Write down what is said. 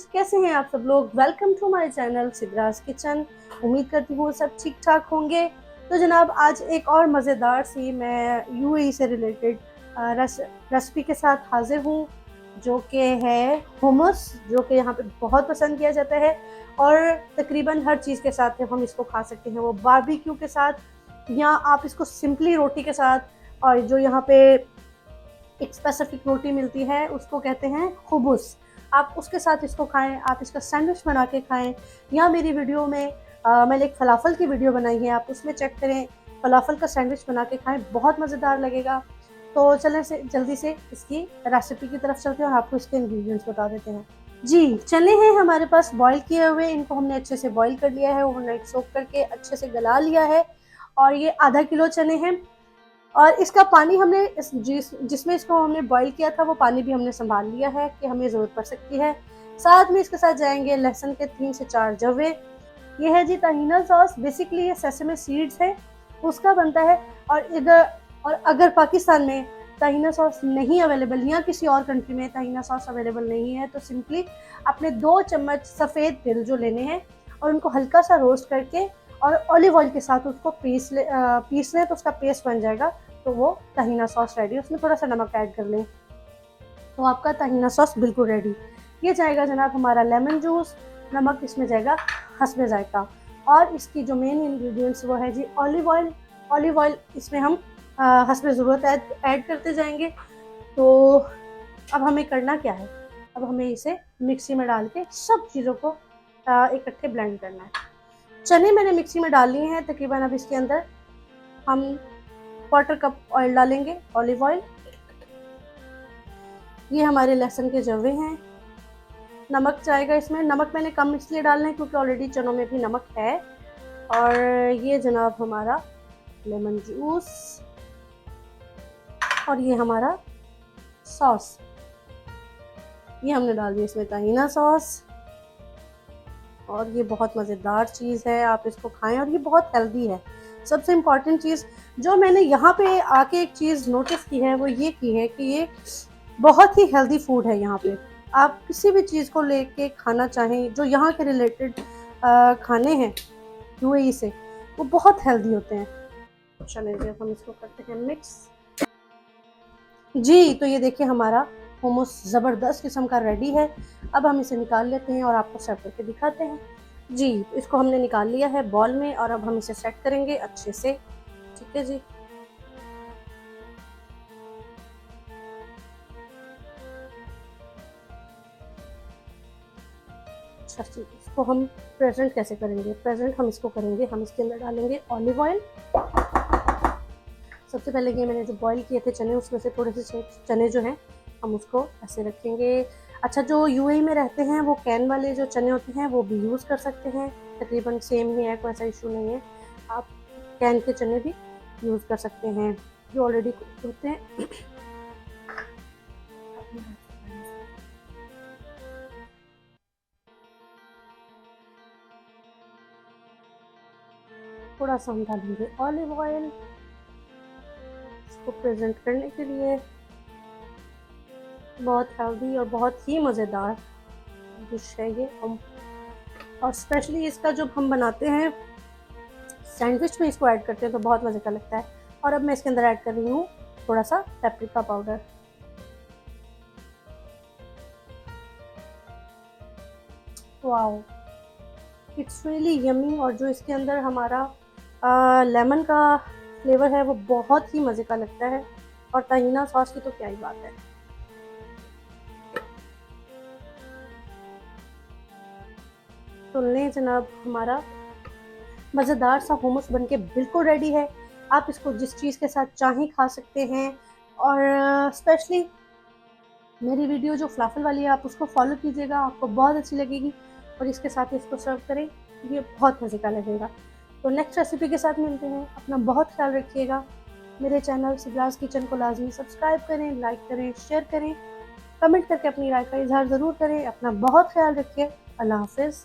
Friends, कैसे हैं आप सब लोग। Welcome to my channel Sidra's kitchen. उम्मीद करती हूँ सब ठीक ठाक होंगे। तो जनाब, आज एक और मज़ेदार सी मैं यूएई से रिलेटेड रेसिपी के साथ हाजिर हूँ, जो कि है हुमस, जो कि यहाँ पे बहुत पसंद किया जाता है और तकरीबन हर चीज़ के साथ हम इसको खा सकते हैं। वो बारबेक्यू के साथ या आप इसको सिंपली रोटी के साथ, और जो यहाँ पे एक स्पेसिफिक रोटी मिलती है उसको कहते हैं खुबुस, आप उसके साथ इसको खाएं। आप इसका सैंडविच बना के खाएं, या मेरी वीडियो में मैंने एक फ़लाफ़ल की वीडियो बनाई है, आप उसमें चेक करें, फ़लाफ़ल का सैंडविच बना के खाएं, बहुत मज़ेदार लगेगा। तो चलें से जल्दी से इसकी रेसिपी की तरफ चलते हैं और आपको इसके इंग्रेडिएंट्स बता देते हैं। जी, चने हैं हमारे पास बॉईल किए हुए, इनको हमने अच्छे से बॉईल कर लिया है, ओवरनाइट सोक करके अच्छे से गला लिया है। और ये आधा किलो चने हैं, और इसका पानी हमने जिसमें इसको हमने बॉईल किया था वो पानी भी हमने संभाल लिया है कि हमें ज़रूरत पड़ सकती है। साथ में इसके साथ जाएंगे लहसुन के 3 से 4 जवे। ये है जी ताहिना सॉस, बेसिकली ये सेसमे सीड्स है उसका बनता है। और अगर पाकिस्तान में ताहिना सॉस नहीं अवेलेबल, या किसी और कंट्री में ताहिना सॉस अवेलेबल नहीं है, तो सिंपली अपने 2 चम्मच सफ़ेद तिल जो लेने हैं और उनको हल्का सा रोस्ट करके और ऑलिव ऑयल के साथ उसको पीस लें तो उसका पेस्ट बन जाएगा। तो वो ताहिना सॉस रेडी, उसमें थोड़ा सा नमक ऐड कर लें तो आपका ताहिना सॉस बिल्कुल रेडी। ये जाएगा जनाब हमारा लेमन जूस, नमक इसमें जाएगा हस्बे जायका, और इसकी जो मेन इंग्रेडिएंट्स वो है जी ऑलिव ऑयल। ऑलिव ऑयल इसमें हम हस्बे ज़रूरत ऐड करते जाएंगे। तो अब हमें करना क्या है, अब हमें इसे मिक्सी में डाल के सब चीज़ों को इकट्ठे ब्लेंड करना है। चने मैंने मिक्सी में डाल लिए हैं तकरीबन। अब इसके अंदर हम 1/4 कप ऑयल डालेंगे, ऑलिव ऑयल। ये हमारे लहसुन के जवे हैं। नमक जाएगा इसमें, नमक मैंने कम इसलिए डालना है क्योंकि ऑलरेडी चनों में भी नमक है। और ये जनाब हमारा लेमन जूस, और ये हमारा सॉस, ये हमने डाल दिया इसमें ताहिना सॉस। और ये बहुत मज़ेदार चीज़ है, आप इसको खाएं और ये बहुत हेल्दी है। सबसे इम्पॉर्टेंट चीज़ जो मैंने यहाँ पे आके एक चीज़ नोटिस की है वो ये की है कि ये बहुत ही हेल्दी फूड है। यहाँ पे आप किसी भी चीज़ को लेके खाना चाहें, जो यहाँ के रिलेटेड खाने हैं यूएई से, वो बहुत हेल्दी होते हैं। चलें जी, हम इसको करते हैं मिक्स। जी, तो ये देखिए हमारा मोमोस ज़बरदस्त किस्म का रेडी है। अब हम इसे निकाल लेते हैं और आपको सर्व करके दिखाते हैं। जी, इसको हमने निकाल लिया है बॉल में, और अब हम इसे सेट करेंगे अच्छे से। ठीक है जी। अच्छा जी, इसको हम प्रेजेंट कैसे करेंगे? प्रेजेंट हम इसको करेंगे, हम इसके अंदर डालेंगे ऑलिव ऑयल। सबसे पहले ये मैंने जो बॉईल किए थे चने, उसमें से थोड़े से चने जो हैं हम उसको ऐसे रखेंगे। अच्छा, जो यूएई में रहते हैं वो कैन वाले जो चने होते हैं वो भी यूज़ कर सकते हैं, तकरीबन सेम ही है, कोई ऐसा इशू नहीं है। आप कैन के चने भी यूज़ कर सकते हैं जो ऑलरेडी कुक होते हैं। थोड़ा सा हम डालेंगे ऑलिव ऑयल इसको प्रेजेंट करने के लिए। बहुत हेल्दी और बहुत ही मज़ेदार डिश है ये। हम और स्पेशली इसका जब हम बनाते हैं सैंडविच में इसको ऐड करते हैं तो बहुत मज़े का लगता है। और अब मैं इसके अंदर ऐड कर रही हूँ थोड़ा सा paprika powder. Wow, it's really yummy. और जो इसके अंदर हमारा लेमन का फ्लेवर है वो बहुत ही मज़े का लगता है, और ताहिना सॉस की तो क्या ही बात है। तो लें जनाब, हमारा मज़ेदार सा हुमस बनके बिल्कुल रेडी है। आप इसको जिस चीज़ के साथ चाहें खा सकते हैं। और स्पेशली मेरी वीडियो जो फ़लाफ़ल वाली है आप उसको फॉलो कीजिएगा, आपको बहुत अच्छी लगेगी। और इसके साथ इसको सर्व करें, ये बहुत मज़े का लगेगा। तो नेक्स्ट रेसिपी के साथ मिलते हैं। अपना बहुत ख्याल रखिएगा। मेरे चैनल सिद्रास किचन को लाजमी सब्सक्राइब करें, लाइक करें, शेयर करें, कमेंट करके अपनी राय का इजहार ज़रूर करें। अपना बहुत ख्याल रखिए। अल्लाह हाफ़िज़।